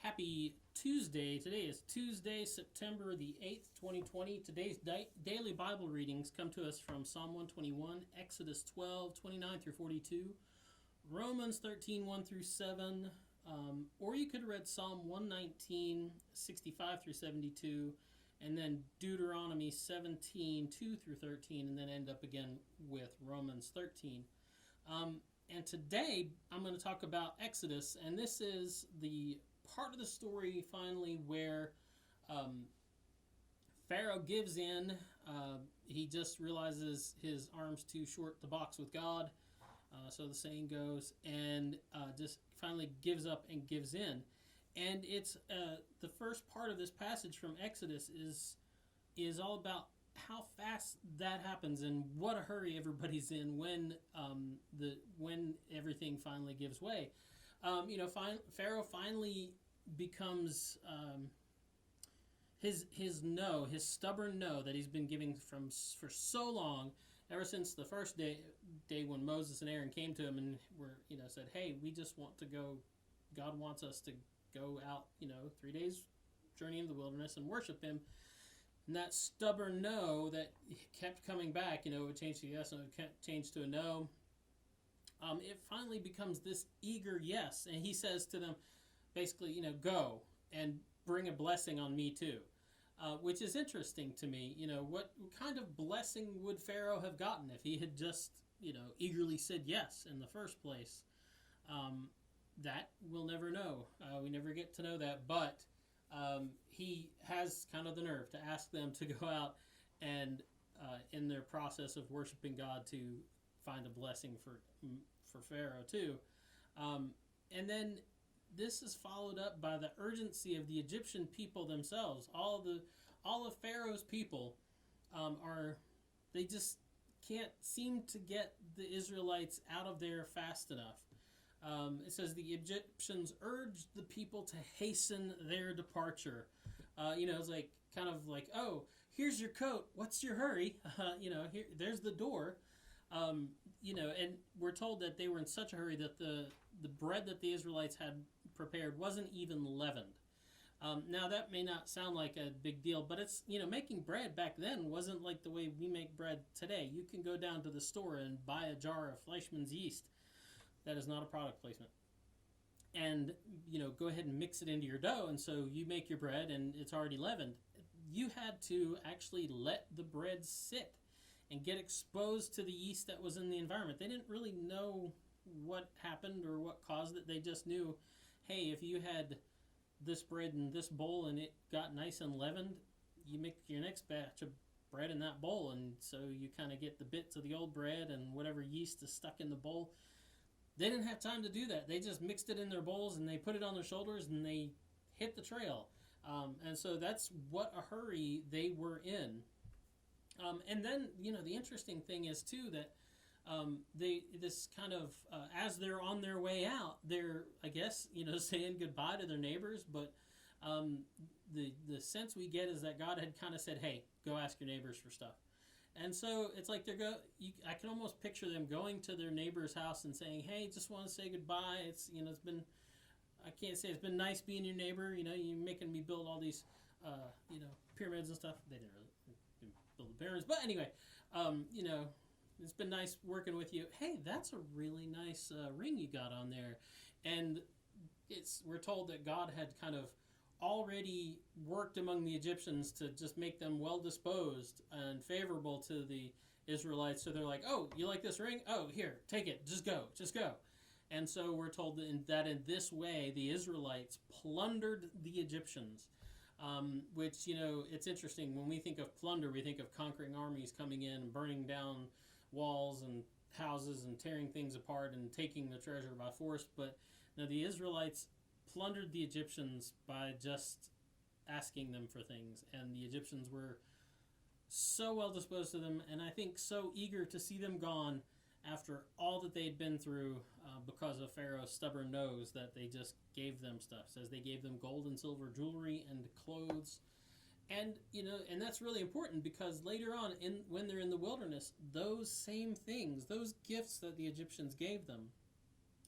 Happy Tuesday. Today is Tuesday, September the 8th, 2020. Today's daily Bible readings come to us from Psalm 121, Exodus 12, 29 through 42, Romans 13, 1 through 7, or you could have read Psalm 119, 65 through 72, and then Deuteronomy 17, 2 through 13, and then end up again with Romans 13. And today I'm going to talk about Exodus, and this is the part of the story finally where Pharaoh gives in. He just realizes his arm's too short to box with God, so the saying goes, and just finally gives up and gives in. And it's the first part of this passage from Exodus is all about how fast that happens and what a hurry everybody's in when everything finally gives way. Pharaoh finally becomes his stubborn no that he's been giving for so long, ever since the first day when Moses and Aaron came to him and said, hey, we just want to go. God wants us to go out 3 days journey in the wilderness and worship him. And that stubborn no that kept coming back, it would change to yes and it would change to a no. It finally becomes this eager yes. And he says to them, basically, go and bring a blessing on me too. Which is interesting to me. What kind of blessing would Pharaoh have gotten if he had just, eagerly said yes in the first place? That we'll never know. We never get to know that. But he has kind of the nerve to ask them to go out and in their process of worshiping God to find a blessing for Pharaoh too. And then this is followed up by the urgency of the Egyptian people themselves. All of Pharaoh's people they just can't seem to get the Israelites out of there fast enough. It says the Egyptians urged the people to hasten their departure. It's like kind of like, oh, here's your coat. What's your hurry? There's the door. And we're told that they were in such a hurry that the bread that the Israelites had prepared wasn't even leavened. Now that may not sound like a big deal, but it's, making bread back then wasn't like the way we make bread today. You can go down to the store and buy a jar of Fleischmann's yeast. That is not a product placement. And, go ahead and mix it into your dough, and so you make your bread and it's already leavened. You had to actually let the bread sit and get exposed to the yeast that was in the environment. They didn't really know what happened or what caused it. They just knew, hey, if you had this bread in this bowl and it got nice and leavened, you make your next batch of bread in that bowl, and so you kind of get the bits of the old bread and whatever yeast is stuck in the bowl. They didn't have time to do that. They just mixed it in their bowls and they put it on their shoulders and they hit the trail. And so that's what a hurry they were in. And then, the interesting thing is, too, that as they're on their way out, they're, I guess, saying goodbye to their neighbors. But the sense we get is that God had kind of said, hey, go ask your neighbors for stuff. And so it's like I can almost picture them going to their neighbor's house and saying, hey, just want to say goodbye. It's, it's been, I can't say it's been nice being your neighbor. You're making me build all these, pyramids and stuff. They didn't really build the pyramids. But anyway, it's been nice working with you. Hey, that's a really nice ring you got on there. And we're told that God had kind of already worked among the Egyptians to just make them well disposed and favorable to the Israelites. So they're like, oh, you like this ring? Oh, here, take it. Just go. And so we're told that in this way, the Israelites plundered the Egyptians, which, it's interesting. When we think of plunder, we think of conquering armies coming in and burning down walls and houses and tearing things apart and taking the treasure by force. But no, the Israelites plundered the Egyptians by just asking them for things, and the Egyptians were so well disposed to them, and I think so eager to see them gone after all that they'd been through because of Pharaoh's stubborn nose, that they just gave them stuff. It says they gave them gold and silver jewelry and clothes, and and that's really important because later on, when they're in the wilderness, those same things, those gifts that the Egyptians gave them,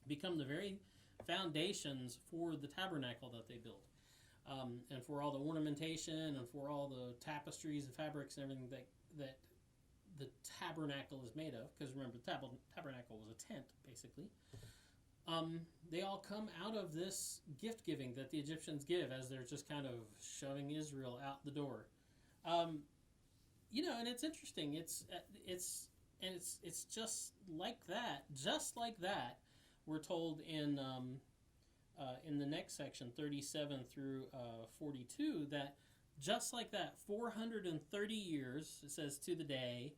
become the very foundations for the tabernacle that they built, and for all the ornamentation and for all the tapestries and fabrics and everything that the tabernacle is made of. Because remember, the tabernacle was a tent, basically. They all come out of this gift giving that the Egyptians give as they're just kind of shoving Israel out the door. And it's interesting. It's just like that. Just like that, we're told in the next section, 37 through 42, that just like that, 430 years, it says, to the day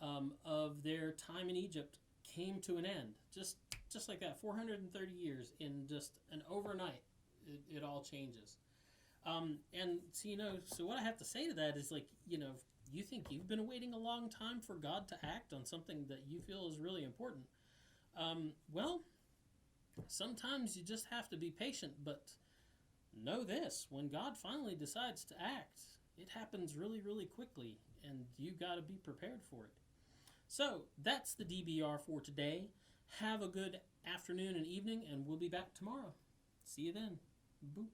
of their time in Egypt came to an end. Just like that, 430 years, in just an overnight, it all changes. And so what I have to say to that is, you think you've been waiting a long time for God to act on something that you feel is really important. Well, sometimes you just have to be patient, but know this: when God finally decides to act, it happens really, really quickly, and you got to be prepared for it. So that's the DBR for today. Have a good afternoon and evening, and we'll be back tomorrow. See you then. Boop.